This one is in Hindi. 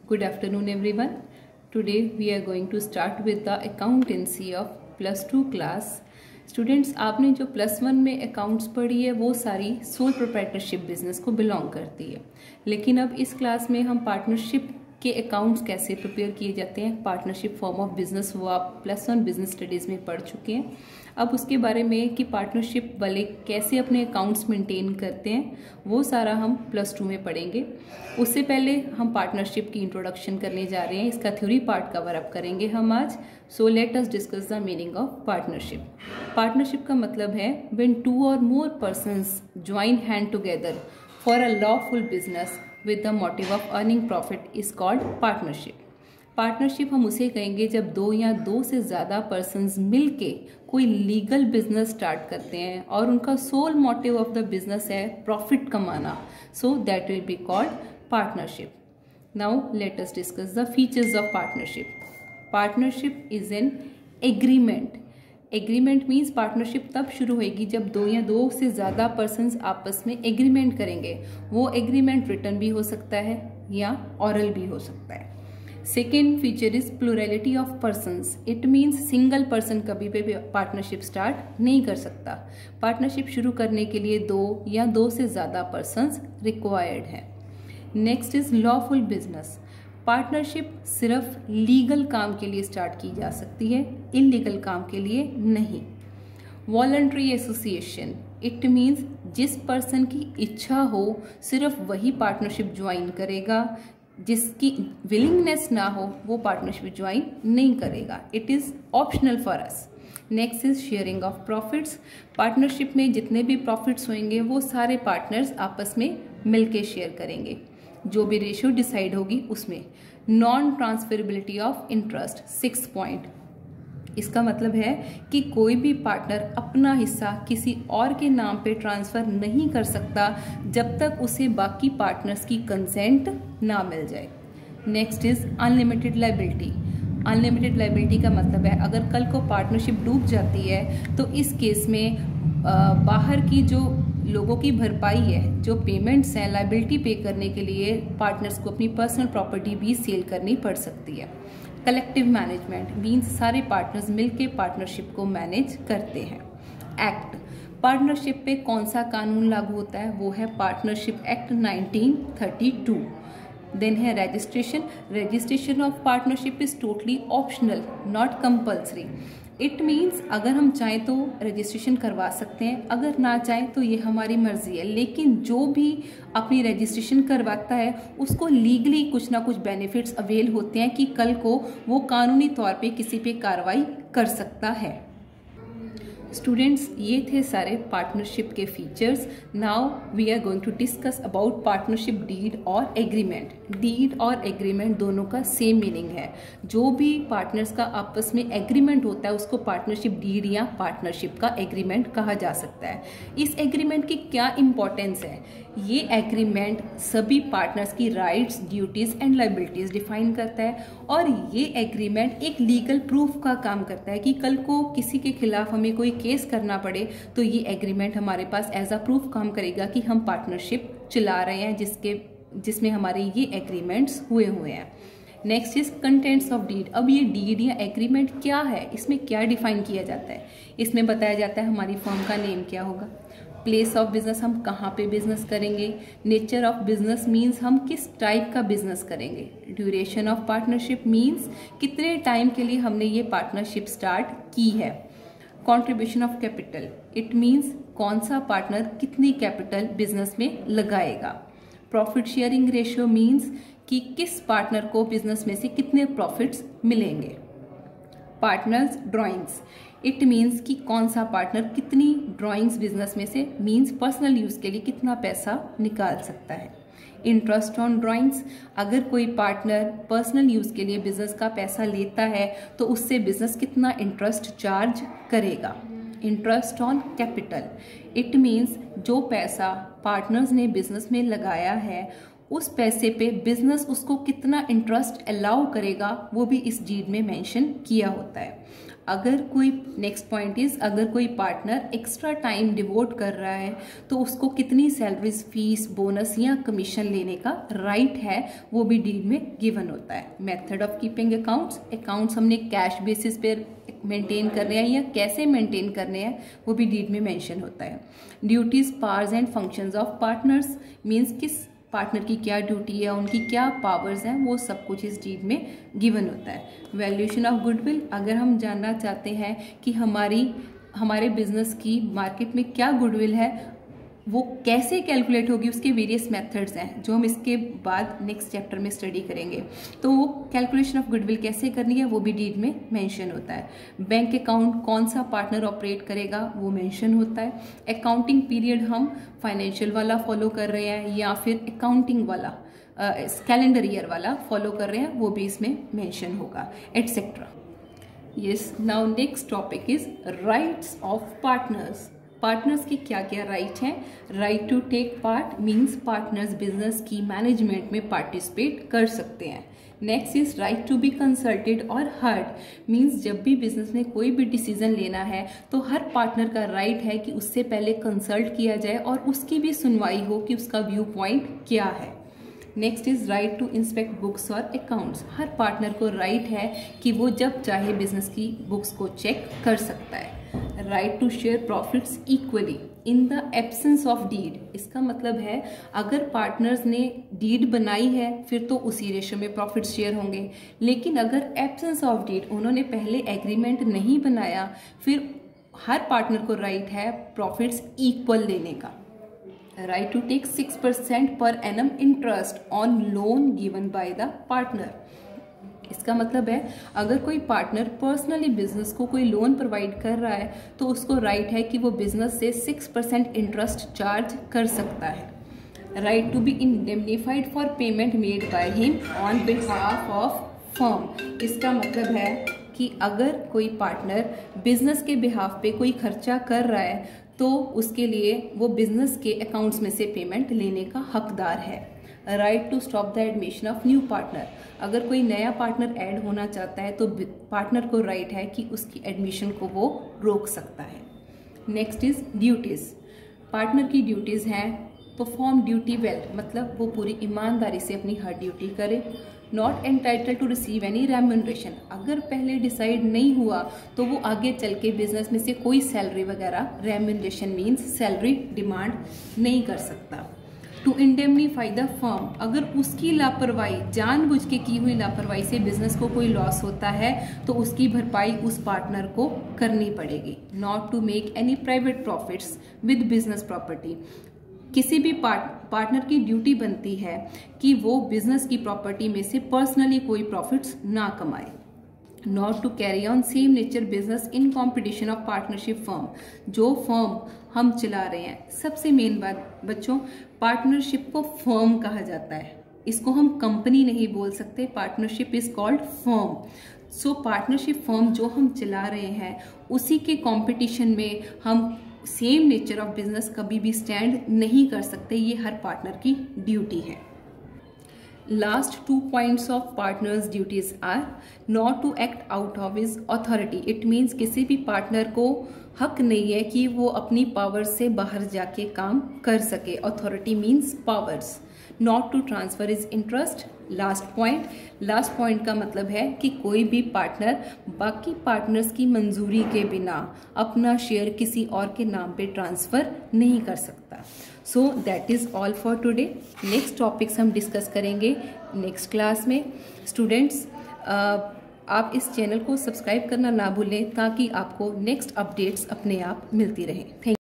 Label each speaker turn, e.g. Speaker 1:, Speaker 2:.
Speaker 1: Good afternoon everyone. Today we are going to start with the accountancy of +2 class. Students, आपने जो +1 में अकाउंट्स पढ़ी है वो सारी सोल प्रोप्राइटरशिप बिजनेस को बिलोंग करती है, लेकिन अब इस क्लास में हम पार्टनरशिप के अकाउंट्स कैसे प्रिपेयर किए जाते हैं, पार्टनरशिप फॉर्म ऑफ बिजनेस, वो आप +1 बिजनेस स्टडीज़ में पढ़ चुके हैं। अब उसके बारे में कि पार्टनरशिप वाले कैसे अपने अकाउंट्स मेंटेन करते हैं वो सारा हम +2 में पढ़ेंगे। उससे पहले हम पार्टनरशिप की इंट्रोडक्शन करने जा रहे हैं, इसका थ्योरी पार्ट कवर अप करेंगे हम आज। So let us discuss the meaning of partnership. Partnership का मतलब है when 2 or more persons join hand together for a lawful business with the motive of earning profit is called partnership। Partnership हम उसे कहेंगे जब 2 या 2 से ज़्यादा पर्सन्स मिलके कोई लीगल बिजनेस स्टार्ट करते हैं और उनका sole motive of the business है प्रॉफिट कमाना, so that will be called partnership. Now let us discuss the features of partnership. Partnership is an agreement. Agreement means partnership तब शुरू होगी जब 2 या 2 से ज़्यादा पर्सन्स आपस में एग्रीमेंट करेंगे। वो एग्रीमेंट रिटन भी हो सकता है या ऑरल भी हो सकता है। Second feature is plurality of persons. It means single person कभी भी पार्टनरशिप स्टार्ट नहीं कर सकता। पार्टनरशिप शुरू करने के लिए 2 या 2 से ज़्यादा पर्सन्स रिक्वायर्ड है। Next is lawful business. Partnership सिर्फ लीगल काम के लिए स्टार्ट की जा सकती है, इलीगल काम के लिए नहीं। वॉलंटरी एसोसिएशन, इट मीन्स जिस पर्सन की इच्छा हो सिर्फ वही पार्टनरशिप ज्वाइन करेगा, जिसकी विलिंगनेस ना हो वो पार्टनरशिप ज्वाइन नहीं करेगा। It is optional for us. Next is sharing of profits. Partnership में जितने भी प्रॉफिट्स होंगे वो सारे पार्टनर्स आपस में मिलके शेयर करेंगे, जो भी रेशियो डिसाइड होगी उसमें। Non transferability of interest, 6 point. इसका मतलब है कि कोई भी पार्टनर अपना हिस्सा किसी और के नाम पे ट्रांसफ़र नहीं कर सकता जब तक उसे बाकी पार्टनर्स की कंसेंट ना मिल जाए। Next is unlimited liability. Unlimited liability का मतलब है अगर कल को पार्टनरशिप डूब जाती है तो इस केस में बाहर की जो लोगों की भरपाई है, जो पेमेंट्स हैं लायबिलिटी पे करने के लिए पार्टनर्स को अपनी पर्सनल प्रॉपर्टी भी सेल करनी पड़ सकती है। कलेक्टिव मैनेजमेंट मीन्स सारे पार्टनर्स मिलके पार्टनरशिप को मैनेज करते हैं। एक्ट, पार्टनरशिप पे कौन सा कानून लागू होता है वो है पार्टनरशिप एक्ट 1932। देन है registration. Registration of partnership is totally optional, not compulsory. It means अगर हम चाहें तो रजिस्ट्रेशन करवा सकते हैं, अगर ना चाहें तो ये हमारी मर्जी है, लेकिन जो भी अपनी रजिस्ट्रेशन करवाता है उसको लीगली कुछ ना कुछ बेनिफिट्स अवेल होते हैं कि कल को वो कानूनी तौर पे किसी पे कार्रवाई कर सकता है। स्टूडेंट्स, ये थे सारे पार्टनरशिप के features. Now we are going to discuss about partnership deed और एग्रीमेंट। डीड और एग्रीमेंट दोनों का सेम मीनिंग है। जो भी पार्टनर्स का आपस में एग्रीमेंट होता है उसको पार्टनरशिप डीड या पार्टनरशिप का एग्रीमेंट कहा जा सकता है। इस एग्रीमेंट की क्या इंपॉर्टेंस है? ये एग्रीमेंट सभी पार्टनर्स की rights, duties and liabilities define करता है और ये एग्रीमेंट एक लीगल प्रूफ का काम करता है कि कल को किसी के खिलाफ हमें कोई केस करना पड़े तो ये एग्रीमेंट हमारे पास एज अ प्रूफ काम करेगा कि हम पार्टनरशिप चला रहे हैं जिसमें हमारे ये एग्रीमेंट्स हुए हैं। Next is contents of deed. अब ये डीड या एग्रीमेंट क्या है, इसमें क्या डिफाइन किया जाता है? इसमें बताया जाता है हमारी फर्म का नेम क्या होगा, प्लेस ऑफ बिजनेस हम कहाँ पे बिजनेस करेंगे, नेचर ऑफ बिजनेस मीन्स हम किस टाइप का बिजनेस करेंगे, ड्यूरेशन ऑफ पार्टनरशिप मीन्स कितने टाइम के लिए हमने ये पार्टनरशिप स्टार्ट की है, contribution of capital, it means कौन सा पार्टनर कितनी कैपिटल बिजनेस में लगाएगा, प्रॉफिट शेयरिंग रेशियो मीन्स कि किस पार्टनर को बिजनेस में से कितने प्रॉफिट्स मिलेंगे, पार्टनर्स ड्राइंग्स, इट मीन्स कि कौन सा पार्टनर कितनी ड्राइंग्स बिजनेस में से मीन्स पर्सनल यूज के लिए कितना पैसा निकाल सकता है, इंटरेस्ट ऑन ड्राइंग्स, अगर कोई पार्टनर पर्सनल यूज के लिए बिजनेस का पैसा लेता है तो उससे बिजनेस कितना इंटरेस्ट चार्ज करेगा, interest on capital, it means जो पैसा पार्टनर्स ने बिजनेस में लगाया है उस पैसे पे बिजनेस उसको कितना इंटरेस्ट अलाउ करेगा वो भी इस डीड में मेंशन किया होता है। अगर कोई नेक्स्ट पॉइंट इज अगर कोई पार्टनर एक्स्ट्रा टाइम डिवोट कर रहा है तो उसको कितनी सैलरीज, फीस, बोनस या कमीशन लेने का राइट है, वो भी डीड में गिवन होता है। मेथड ऑफ कीपिंग अकाउंट्स हमने कैश बेसिस पे मेंटेन करने हैं या कैसे मेंटेन करने हैं, वो भी डीड में मेंशन होता है। Duties, powers and functions of partners means किस पार्टनर की क्या ड्यूटी है, उनकी क्या पावर्स हैं, वो सब कुछ इस डीड में गिवन होता है। वैल्यूएशन ऑफ गुडविल, अगर हम जानना चाहते हैं कि हमारे बिजनेस की मार्केट में क्या गुडविल है, वो कैसे कैलकुलेट होगी, उसके वेरियस मेथड्स हैं जो हम इसके बाद नेक्स्ट चैप्टर में स्टडी करेंगे। तो वो कैलकुलेशन ऑफ गुडविल कैसे करनी है वो भी डीड में मेंशन होता है। बैंक अकाउंट कौन सा पार्टनर ऑपरेट करेगा वो मेंशन होता है। अकाउंटिंग पीरियड हम फाइनेंशियल वाला फॉलो कर रहे हैं या फिर अकाउंटिंग वाला कैलेंडर ईयर वाला फॉलो कर रहे हैं, वो भी इसमें मेंशन होगा, etcetera. Yes, now next topic is rights of partners. Partners की क्या क्या राइट हैं? Right to take part means partners business की मैनेजमेंट में पार्टिसिपेट कर सकते हैं। Next is right to be consulted और हर्ड मींस जब भी बिजनेस में कोई भी डिसीजन लेना है तो हर पार्टनर का राइट है कि उससे पहले कंसल्ट किया जाए और उसकी भी सुनवाई हो कि उसका व्यू पॉइंट क्या है। Next is right to inspect books और अकाउंट्स। हर पार्टनर को राइट है कि वो जब चाहे बिजनेस की बुक्स को चेक कर सकता है। Right to share profits equally in the absence of deed, इसका मतलब है अगर पार्टनर्स ने डीड बनाई है फिर तो उसी रेशो में प्रॉफिट शेयर होंगे, लेकिन अगर एब्सेंस ऑफ डीड उन्होंने पहले एग्रीमेंट नहीं बनाया फिर हर पार्टनर को राइट है प्रॉफिट्स इक्वल लेने का। Right to take 6% per annum interest on loan given by the partner, इसका मतलब है अगर कोई पार्टनर पर्सनली बिजनेस को कोई लोन प्रोवाइड कर रहा है तो उसको राइट है कि वो बिजनेस से 6% इंटरेस्ट चार्ज कर सकता है। Right to be indemnified for payment made by him on behalf of firm, इसका मतलब है कि अगर कोई पार्टनर बिजनेस के बिहाफ पे कोई खर्चा कर रहा है तो उसके लिए वो बिजनेस के अकाउंट्स में से पेमेंट लेने का हकदार है। Right to stop the admission of new partner, अगर कोई नया पार्टनर ऐड होना चाहता है तो पार्टनर को राइट है कि उसकी एडमिशन को वो रोक सकता है। Next is duties. पार्टनर की ड्यूटीज हैं परफॉर्म ड्यूटी वेल, मतलब वो पूरी ईमानदारी से अपनी हर ड्यूटी करे। Not entitle to receive any remuneration, अगर पहले डिसाइड नहीं हुआ तो वो आगे चल के बिजनेस में से कोई सैलरी वगैरह, रेम्यूनरेशन मीन्स सैलरी, डिमांड नहीं कर सकता। टू इंडेमनीफाई द फर्म, अगर उसकी लापरवाही, जानबूझ के की हुई लापरवाही से बिजनेस को कोई लॉस होता है तो उसकी भरपाई उस पार्टनर को करनी पड़ेगी। Not to make any private profits with business property, किसी भी पार्टनर की ड्यूटी बनती है कि वो बिजनेस की प्रॉपर्टी में से पर्सनली कोई प्रॉफिट्स ना कमाए। Not to carry on same nature business in competition of partnership firm, जो फर्म हम चला रहे हैं, सबसे मेन बात बच्चों, पार्टनरशिप को फर्म कहा जाता है, इसको हम कंपनी नहीं बोल सकते, partnership is called firm. So partnership firm जो हम चला रहे हैं उसी के कंपटीशन में हम सेम नेचर ऑफ बिजनेस कभी भी स्टैंड नहीं कर सकते, ये हर पार्टनर की ड्यूटी है। Last 2 points of partners duties are not to act out of his authority, it means किसी भी पार्टनर को हक नहीं है कि वो अपनी पावर से बाहर जाके काम कर सके, authority means powers. Not to transfer is interest, last point का मतलब है कि कोई भी पार्टनर बाकी पार्टनर्स की मंजूरी के बिना अपना शेयर किसी और के नाम पे ट्रांसफर नहीं कर सकता। So that is all for today. Next topics हम डिस्कस करेंगे नेक्स्ट क्लास में। स्टूडेंट्स, आप इस चैनल को सब्सक्राइब करना ना भूलें ताकि आपको नेक्स्ट अपडेट्स अपने आप मिलती रहें। Thank you.